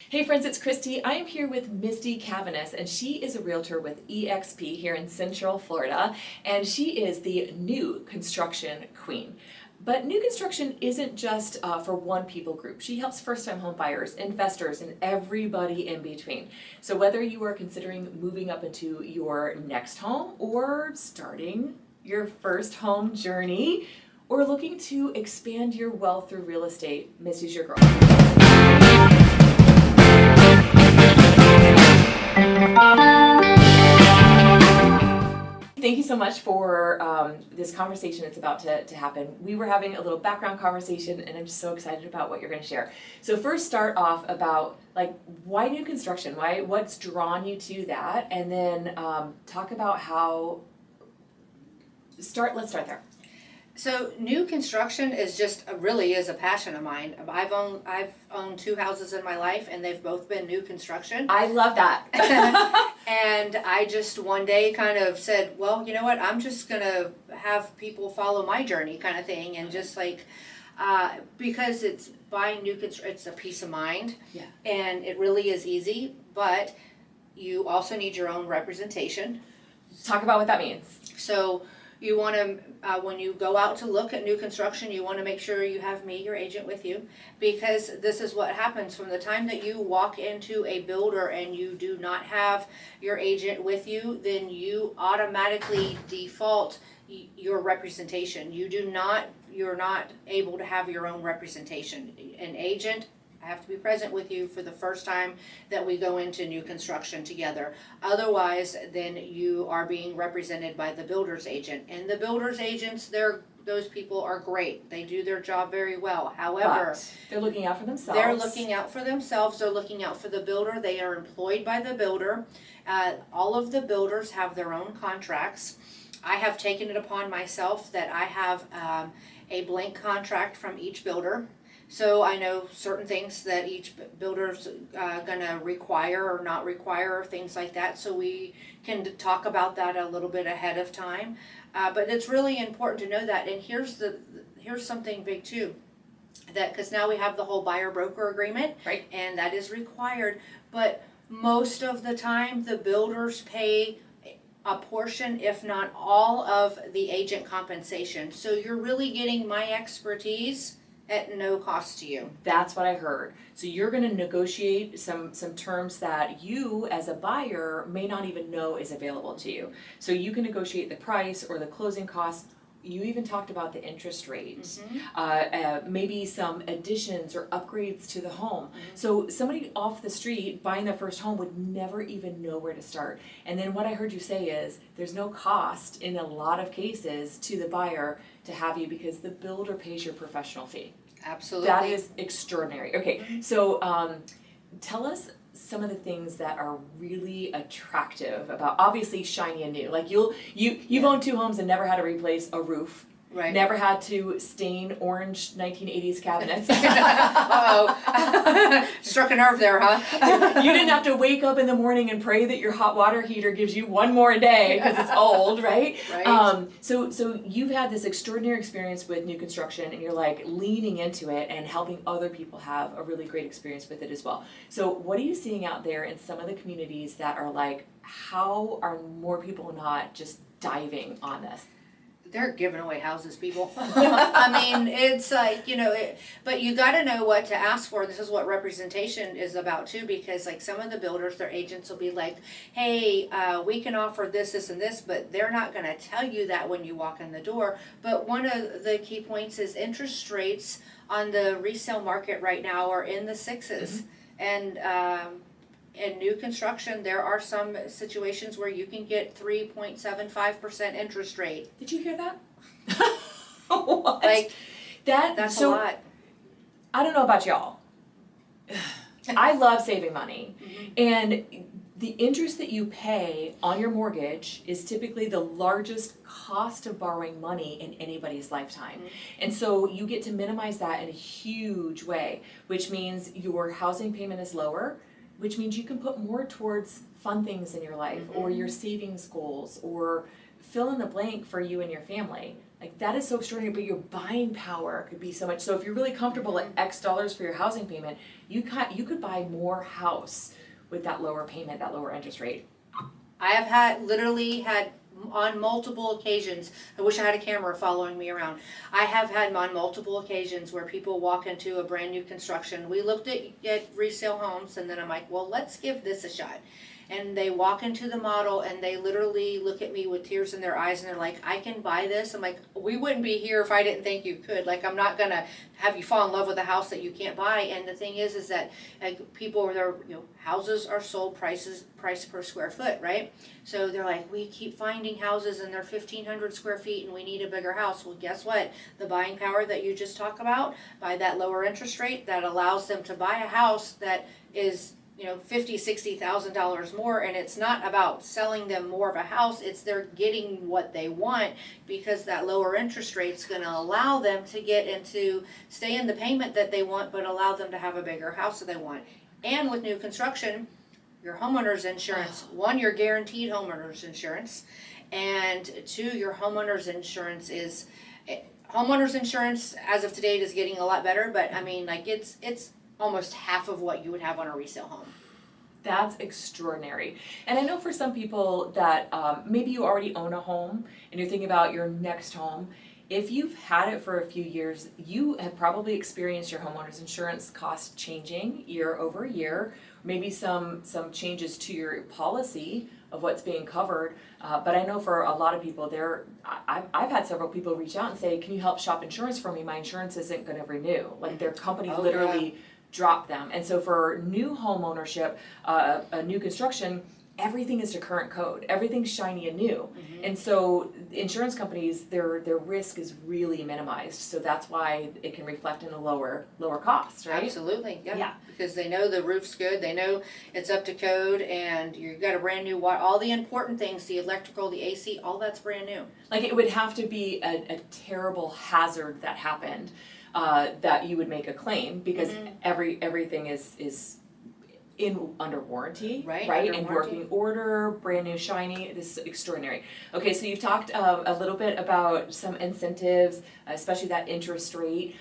Hey friends, it's Kristi. I am here with Misty Cabiniss, and she is a realtor with EXP here in Central Florida, and she is the new construction queen. But new construction isn't just for one people group. She helps first-time home buyers, investors, and everybody in between. So whether you are considering moving up into your next home or starting your first home journey or looking to expand your wealth through real estate, Misty's your girl. Thank you so much for this conversation that's about to happen. We were having a little background conversation, and I'm just so excited about what you're going to share. So first, start off about why new construction? What's drawn you to that, and then talk about how. Let's start there. So new construction is really a passion of mine. I've owned two houses in my life, and they've both been new construction. I love that. And I just one day kind of said, well, you know what? I'm just gonna have people follow my journey, kind of thing, and just because it's buying new construction, it's a peace of mind. Yeah. And it really is easy, but you also need your own representation. Talk about what that means. So. You want to, when you go out to look at new construction, you want to make sure you have me, your agent, with you, because this is what happens from the time that you walk into a builder and you do not have your agent with you, then you automatically default your representation. You're not able to have your own representation. An agent, I have to be present with you for the first time that we go into new construction together. Otherwise, then you are being represented by the builder's agent. And the builder's agents, those people are great. They do their job very well. However, but they're looking out for themselves. They're looking out for themselves. They're looking out for the builder. They are employed by the builder. All of the builders have their own contracts. I have taken it upon myself that I have a blank contract from each builder. So I know certain things that each builder's gonna require or not require, or things like that. So we can talk about that a little bit ahead of time. But it's really important to know that. And here's something big too, that because now we have the whole buyer broker agreement, right? And that is required. But most of the time, the builders pay a portion, if not all, of the agent compensation. So you're really getting my expertise at no cost to you. That's what I heard. So you're going to negotiate some terms that you as a buyer may not even know is available to you. So you can negotiate the price or the closing costs. You even talked about the interest rate, maybe some additions or upgrades to the home. Mm-hmm. So somebody off the street buying their first home would never even know where to start. And then what I heard you say is there's no cost in a lot of cases to the buyer to have you because the builder pays your professional fee. Absolutely. That is extraordinary. Okay, so tell us some of the things that are really attractive about, obviously shiny and new. Like you've owned two homes and never had to replace a roof. Right. Never had to stain orange 1980s cabinets. Uh-oh. Struck a nerve there, huh? You didn't have to wake up in the morning and pray that your hot water heater gives you one more a day because it's old, right? Right. So you've had this extraordinary experience with new construction, and you're leaning into it and helping other people have a really great experience with it as well. So what are you seeing out there in some of the communities that are how are more people not just diving on this? They're giving away houses, people. I mean, it's but you got to know what to ask for. This is what representation is about too, because some of the builders, their agents will be like, hey, we can offer this, this, and this, but they're not going to tell you that when you walk in the door. But one of the key points is interest rates on the resale market right now are in the 6s. Mm-hmm. And in new construction, there are some situations where you can get 3.75% interest rate. Did you hear that? What? That's a lot. I don't know about y'all. I love saving money. Mm-hmm. And the interest that you pay on your mortgage is typically the largest cost of borrowing money in anybody's lifetime. Mm-hmm. And so you get to minimize that in a huge way, which means your housing payment is lower, which means you can put more towards fun things in your life, or your savings goals, or fill in the blank for you and your family. Like that is so extraordinary, but your buying power could be so much. So if you're really comfortable at X dollars for your housing payment, you could buy more house with that lower payment, that lower interest rate. I have literally had on multiple occasions, I wish I had a camera following me around. I have had on multiple occasions where people walk into a brand new construction. We looked at resale homes, and then I'm like, well, let's give this a shot. And they walk into the model and they literally look at me with tears in their eyes and they're like, I can buy this. I'm like, we wouldn't be here if I didn't think you could. Like, I'm not gonna have you fall in love with a house that you can't buy. And the thing is that people are there, houses are sold price per square foot, right? So they're like, we keep finding houses and they're 1,500 square feet and we need a bigger house. Well, guess what? The buying power that you just talked about, by that lower interest rate, that allows them to buy a house that is $50,000-$60,000 more, and it's not about selling them more of a house, it's they're getting what they want, because that lower interest rate's going to allow them to stay in the payment that they want, but allow them to have a bigger house that they want. And with new construction, your homeowner's insurance, one, you're guaranteed homeowner's insurance, and two, your homeowner's insurance as of today is getting a lot better, but I mean, like, it's almost half of what you would have on a resale home. That's extraordinary. And I know for some people that maybe you already own a home and you're thinking about your next home. If you've had it for a few years, you have probably experienced your homeowner's insurance cost changing year over year, maybe some changes to your policy of what's being covered. But I know for a lot of people, I've had several people reach out and say, can you help shop insurance for me? My insurance isn't going to renew. Like their company literally drop them. And so for new home ownership, a new construction, everything is to current code. Everything's shiny and new. Mm-hmm. And so insurance companies, their risk is really minimized. So that's why it can reflect in a lower cost, right? Absolutely, yeah. Because they know the roof's good, they know it's up to code, and you've got a brand new water, all the important things, the electrical, the AC, all that's brand new. Like it would have to be a terrible hazard that happened that you would make a claim, because everything is under warranty, right? In working order, brand new, shiny. This is extraordinary. Okay, so you've talked a little bit about some incentives, especially that interest rate.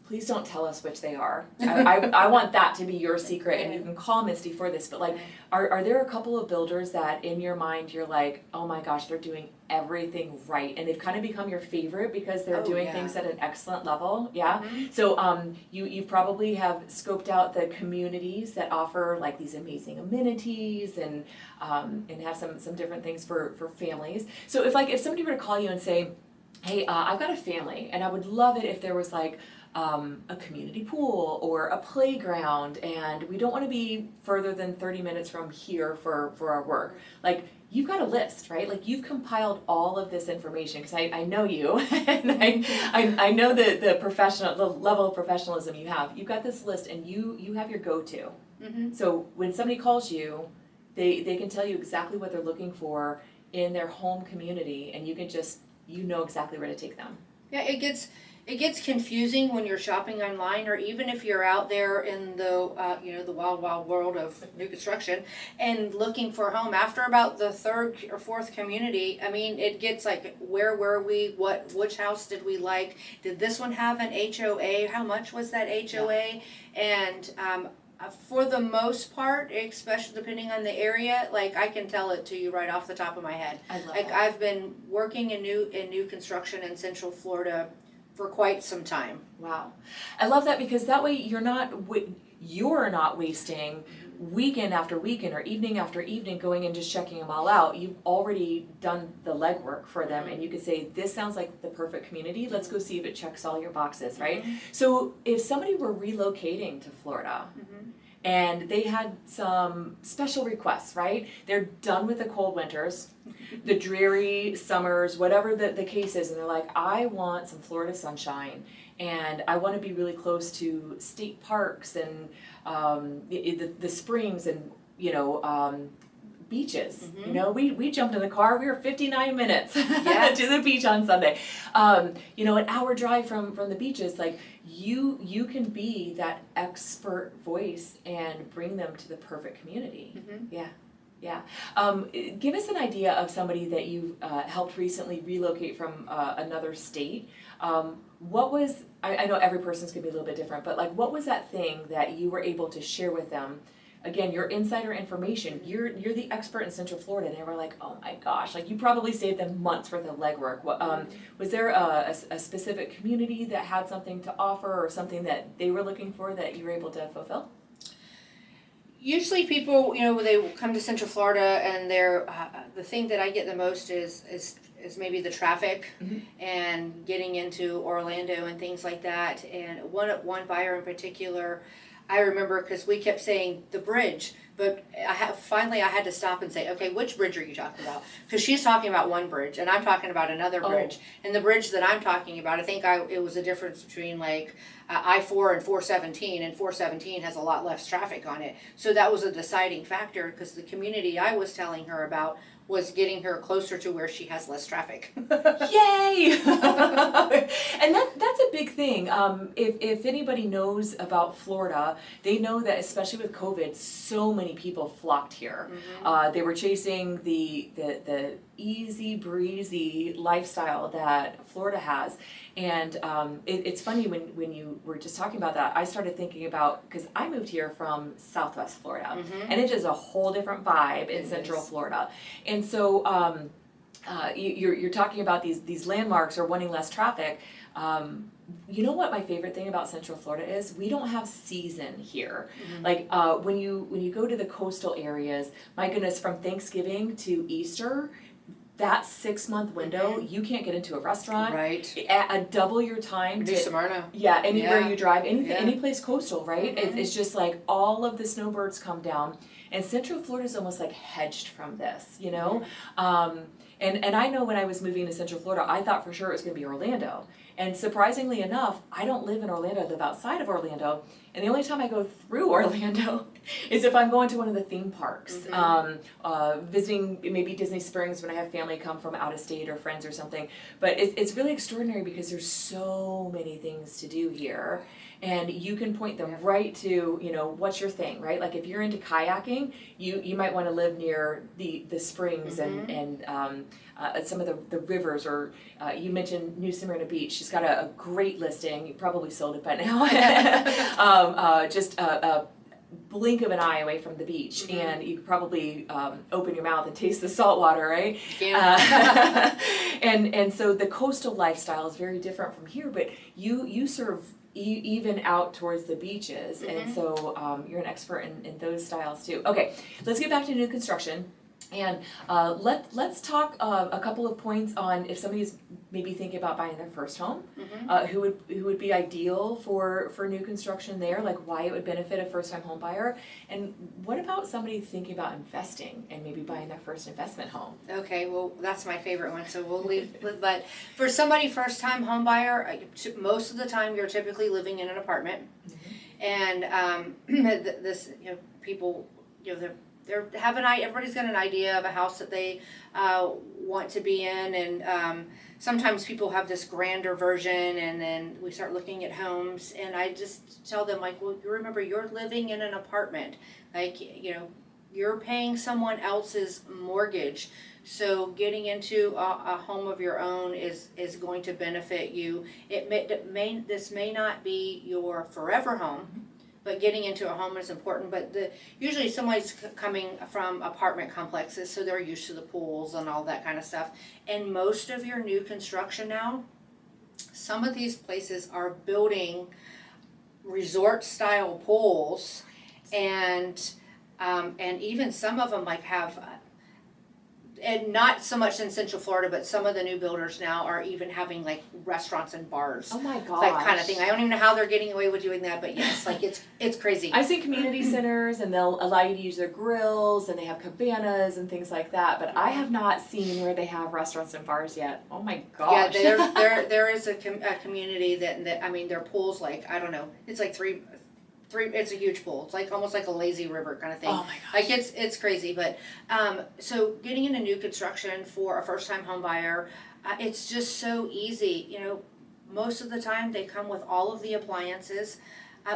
Please don't tell us which they are. I want that to be your secret, and you can call Misty for this, but like, are there a couple of builders that in your mind you're like, oh my gosh, they're doing everything right, and they've kind of become your favorite because they're doing things at an excellent level? Yeah. Mm-hmm. So you probably have scoped out the communities that offer like these amazing amenities and have some different things for families. So if somebody were to call you and say, hey, I've got a family and I would love it if there was like a community pool or a playground, and we don't want to be further than 30 minutes from here for our work. Like, you've got a list, right? Like, you've compiled all of this information, because I know you, and I know the level of professionalism you have. You've got this list, and you have your go-to. Mm-hmm. So when somebody calls you, they can tell you exactly what they're looking for in their home community, and you know exactly where to take them. Yeah, it gets confusing when you're shopping online, or even if you're out there in the the wild world of new construction and looking for a home. After about the third or fourth community, I mean, it gets like, where were we? Which house did we like? Did this one have an HOA? How much was that HOA? Yeah. And for the most part, especially depending on the area, like, I can tell it to you right off the top of my head. I love that. I've been working in new construction in Central Florida for quite some time. Wow. I love that, because that way you're not wasting weekend after weekend or evening after evening going and just checking them all out. You've already done the legwork for them, and you could say, this sounds like the perfect community. Let's go see if it checks all your boxes, right? Mm-hmm. So if somebody were relocating to Florida, and they had some special requests, right? They're done with the cold winters, the dreary summers, whatever the case is, and they're like, I want some Florida sunshine, and I want to be really close to state parks and the springs and beaches. Mm-hmm. We jumped in the car. We were 59 minutes to the beach on Sunday. An hour drive from the beaches. Like, you can be that expert voice and bring them to the perfect community. Mm-hmm. Yeah. Yeah. Give us an idea of somebody that you helped recently relocate from another state. What was, I know every person's gonna be a little bit different, but like what was that thing that you were able to share with them? Again, your insider information, you're the expert in Central Florida, and they were like, oh my gosh, like you probably saved them months worth of legwork. Was there a specific community that had something to offer or something that they were looking for that you were able to fulfill? Usually people, when they come to Central Florida and they're, the thing that I get the most is maybe the traffic and getting into Orlando and things like that. And one buyer in particular, I remember because we kept saying the bridge, but finally I had to stop and say, okay, which bridge are you talking about? Because she's talking about one bridge and I'm talking about another bridge. And the bridge that I'm talking about, I think it was a difference between like I-4 and 417, and 417 has a lot less traffic on it. So that was a deciding factor because the community I was telling her about was getting her closer to where she has less traffic. Yay! And that's a big thing. If anybody knows about Florida, they know that especially with COVID, so many people flocked here. They were chasing the easy breezy lifestyle that Florida has. And it's funny when you were just talking about that, I started thinking about, because I moved here from Southwest Florida, and it's just a whole different vibe in Central Florida. And so you're talking about these landmarks or wanting less traffic. You know what my favorite thing about Central Florida is? We don't have season here. Like when you go to the coastal areas, my goodness, from Thanksgiving to Easter, that 6-month window, you can't get into a restaurant. Right. Double your time. Do Smyrna. Yeah, anywhere you drive, any place coastal, right? It's just like all of the snowbirds come down, and Central Florida is almost like hedged from this, you know? And I know when I was moving to Central Florida, I thought for sure it was going to be Orlando. And surprisingly enough, I don't live in Orlando, I live outside of Orlando. And the only time I go through Orlando is if I'm going to one of the theme parks, visiting maybe Disney Springs when I have family come from out of state or friends or something. But it's really extraordinary because there's so many things to do here. And you can point them right to, what's your thing, right? Like if you're into kayaking, you might want to live near the springs and some of the rivers, or you mentioned New Smyrna Beach. She's got a great listing. You probably sold it by now. Just a blink of an eye away from the beach, and you could probably open your mouth and taste the salt water, right? And so the coastal lifestyle is very different from here, but you serve even out towards the beaches, and so you're an expert in those styles too. Okay, let's get back to new construction. And let's talk a couple of points on if somebody's maybe thinking about buying their first home, who would be ideal for new construction there, like why it would benefit a first-time home buyer, and what about somebody thinking about investing and maybe buying their first investment home? Okay, well, that's my favorite one, so we'll leave. But for somebody first-time home buyer, most of the time you're typically living in an apartment, and this people everybody's got an idea of a house that they want to be in, and sometimes people have this grander version, and then we start looking at homes, and I just tell them, like, well, you remember you're living in an apartment, like, you're paying someone else's mortgage, so getting into a home of your own is going to benefit you. This may not be your forever home, but getting into a home is important. But usually somebody's coming from apartment complexes, so they're used to the pools and all that kind of stuff. And most of your new construction now, some of these places are building resort style pools, and even some of them like have. And not so much in Central Florida, but some of the new builders now are even having like restaurants and bars. Oh my gosh. That kind of thing. I don't even know how they're getting away with doing that, but yes, like it's crazy. I've seen community centers and they'll allow you to use their grills and they have cabanas and things like that, but I have not seen where they have restaurants and bars yet. Oh my gosh. Yeah, there is a community that I mean, their pool's like, I don't know, it's like three, it's a huge pool. It's like almost like a lazy river kind of thing. Oh my gosh. Like it's crazy. But so getting into new construction for a first time home buyer, it's just so easy. Most of the time they come with all of the appliances.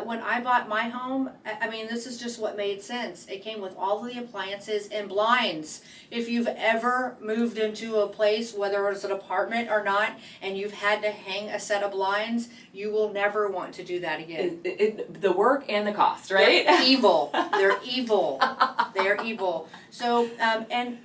When I bought my home, I mean, this is just what made sense. It came with all the appliances and blinds. If you've ever moved into a place, whether it's an apartment or not, and you've had to hang a set of blinds, you will never want to do that again. The work and the cost, right? They're evil. They're evil. They're evil. So, and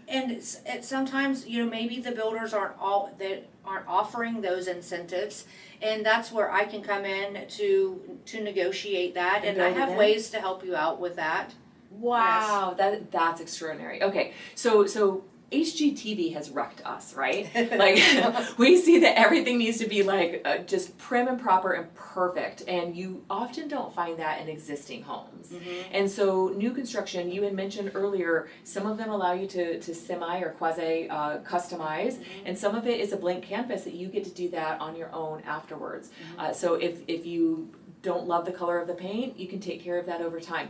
sometimes, you know, maybe the builders aren't offering those incentives, and that's where I can come in to negotiate that, and I have ways to help you out with that. Wow, that's extraordinary. Okay, so HGTV has wrecked us, right? Like we see that everything needs to be like just prim and proper and perfect, and you often don't find that in existing homes. And so new construction, you had mentioned earlier, some of them allow you to semi or quasi customize, and some of it is a blank canvas that you get to do that on your own afterwards. So if you don't love the color of the paint, you can take care of that over time.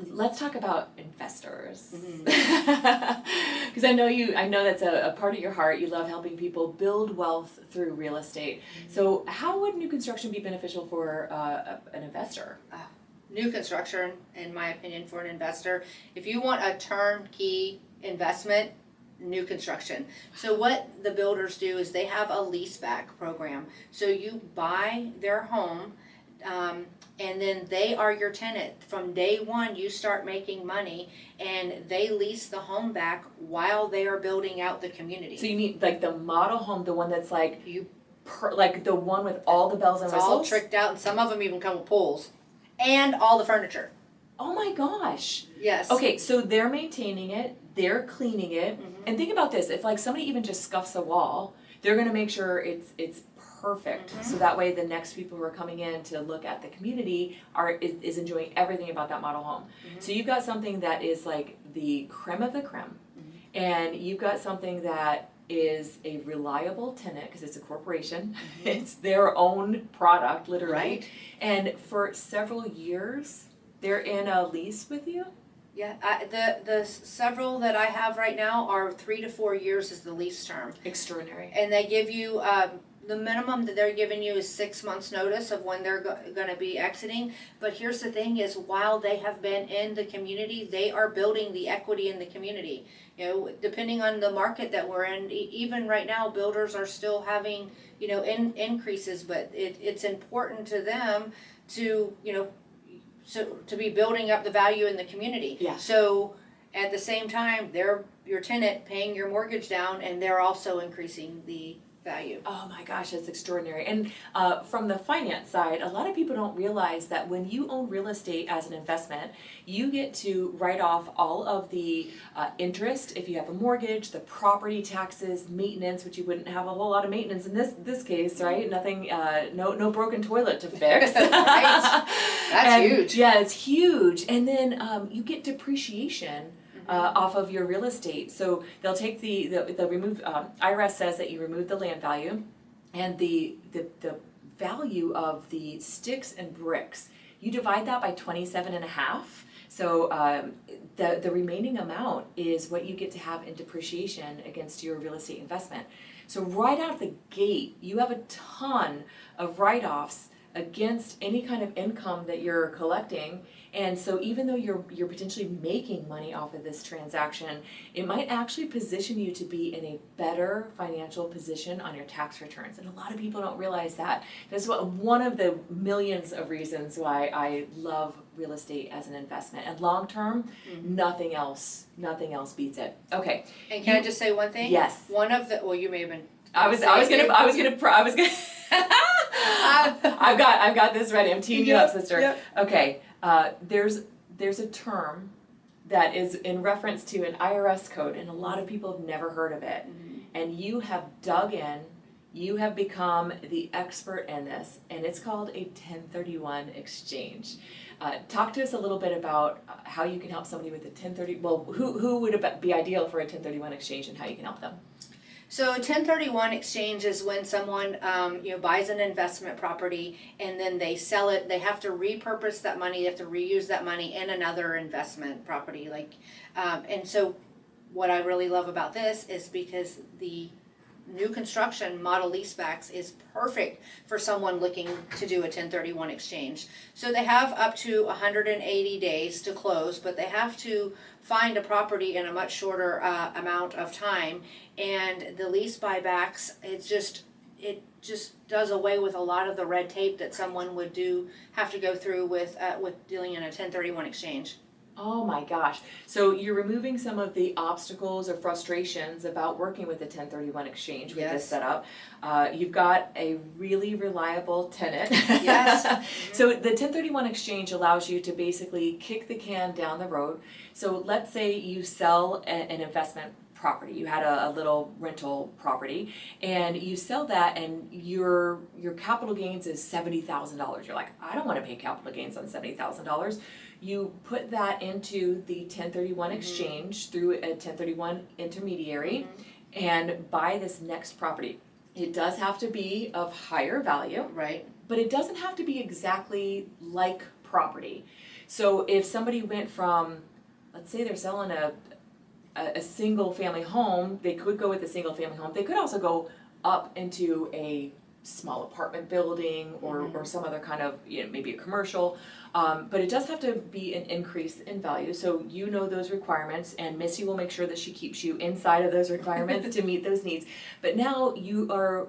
Let's talk about investors, because I know that's a part of your heart. You love helping people build wealth through real estate. So how would new construction be beneficial for an investor? New construction, in my opinion, for an investor, if you want a turnkey investment, new construction. So what the builders do is they have a lease back program. So you buy their home, and then they are your tenant. From day one, you start making money, and they lease the home back while they are building out the community. So you mean like the model home, the one that's like like the one with all the bells and It's whistles? all tricked out, and some of them even come with pools and all the furniture. Oh my gosh. Yes. Okay, so they're maintaining it, they're cleaning it, and think about this, if like somebody even just scuffs a wall, they're gonna make sure it's perfect, so that way the next people who are coming in to look at the community is enjoying everything about that model home. So you've got something that is like the creme of the creme, and you've got something that is a reliable tenant because it's a corporation, it's their own product literally, Right. And for several years they're in a lease with you? Yeah, the several that I have right now are 3 to 4 years is the lease term. Extraordinary. And they give you, the minimum that they're giving you is 6 months notice of when they're gonna be exiting. But here's the thing is, while they have been in the community, they are building the equity in the community. You know, depending on the market that we're in, even right now, builders are still having, you know, increases, but it's important to them to, you know, so to be building up the value in the community. Yeah. So at the same time, they're your tenant paying your mortgage down, and they're also increasing the value. Oh my gosh, that's extraordinary. And from the finance side, a lot of people don't realize that when you own real estate as an investment, you get to write off all of the interest if you have a mortgage, the property taxes, maintenance, which you wouldn't have a whole lot of maintenance in this case, right? Nothing, no broken toilet to fix. Right. That's huge. Yeah, it's huge. And then you get depreciation off of your real estate. So they'll take the remove, IRS says that you remove the land value, and the value of the sticks and bricks, you divide that by 27 and a half. So the remaining amount is what you get to have in depreciation against your real estate investment. So right out the gate, you have a ton of write-offs against any kind of income that you're collecting. And so even though you're potentially making money off of this transaction, it might actually position you to be in a better financial position on your tax returns. And a lot of people don't realize that. That's one of the millions of reasons why I love real estate as an investment. And long term, nothing else beats it. Okay. And can I just say one thing? Yes. One of the, well, you may have been. I've got this ready. I'm teeing you up, sister. Yep. Okay. There's a term that is in reference to an IRS code, and a lot of people have never heard of it. And you have dug in, you have become the expert in this, and it's called a 1031 exchange. Talk to us a little bit about how you can help somebody with a 1030. Well, who would be ideal for a 1031 exchange, and how you can help them? So a 1031 exchange is when someone buys an investment property, and then they sell it. They have to repurpose that money. They have to reuse that money in another investment property. And so what I really love about this is because the new construction model leasebacks is perfect for someone looking to do a 1031 exchange. So they have up to 180 days to close, but they have to find a property in a much shorter amount of time. And the lease buybacks, it just does away with a lot of the red tape that someone would have to go through with dealing in a 1031 exchange. Oh my gosh. So you're removing some of the obstacles or frustrations about working with a 1031 exchange with this Yes. setup. You've got a really reliable tenant. Yes. Mm-hmm. So the 1031 exchange allows you to basically kick the can down the road. So let's say you sell an investment property. You had a little rental property and you sell that and your capital gains is $70,000. You're like, I don't want to pay capital gains on $70,000. You put that into the 1031 exchange through a 1031 intermediary and buy this next property. It does have to be of higher value, Right. but it doesn't have to be exactly like property. So if somebody went from, let's say they're selling a single family home, they could go with a single family home. They could also go up into a small apartment building or some other kind of, maybe a commercial. But it does have to be an increase in value. So you know those requirements, and Missy will make sure that she keeps you inside of those requirements to meet those needs. But now you are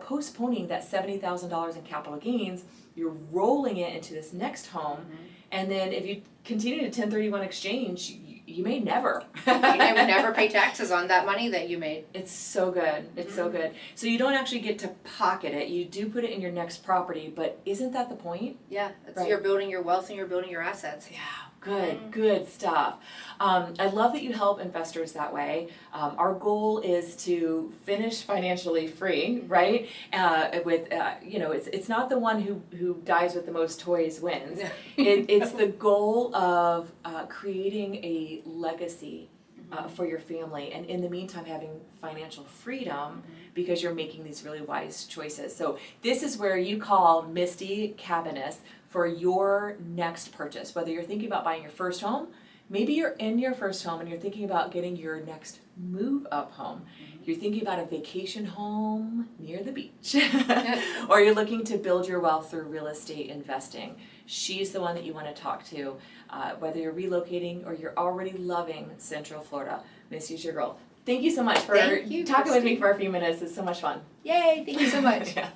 postponing that $70,000 in capital gains. You're rolling it into this next home, and then if you continue to 1031 exchange, you may never. You never pay taxes on that money that you made. It's so good. It's so good. So you don't actually get to pocket it. You do put it in your next property, but isn't that the point? Yeah, it's, Right. You're building your wealth and you're building your assets. Yeah, good stuff. I love that you help investors that way. Our goal is to finish financially free, right? It's not the one who dies with the most toys wins. It's the goal of creating a legacy for your family, and in the meantime having financial freedom because you're making these really wise choices. So this is where you call Misty Cabiniss for your next purchase. Whether you're thinking about buying your first home, maybe you're in your first home and you're thinking about getting your next move up home. You're thinking about a vacation home near the beach, or you're looking to build your wealth through real estate investing. She's the one that you want to talk to, whether you're relocating or you're already loving Central Florida. Missy's your girl. Thank you so much for Thank you, talking with me Kristi. for a few minutes. It's so much fun. Yay, thank you so much. Yeah.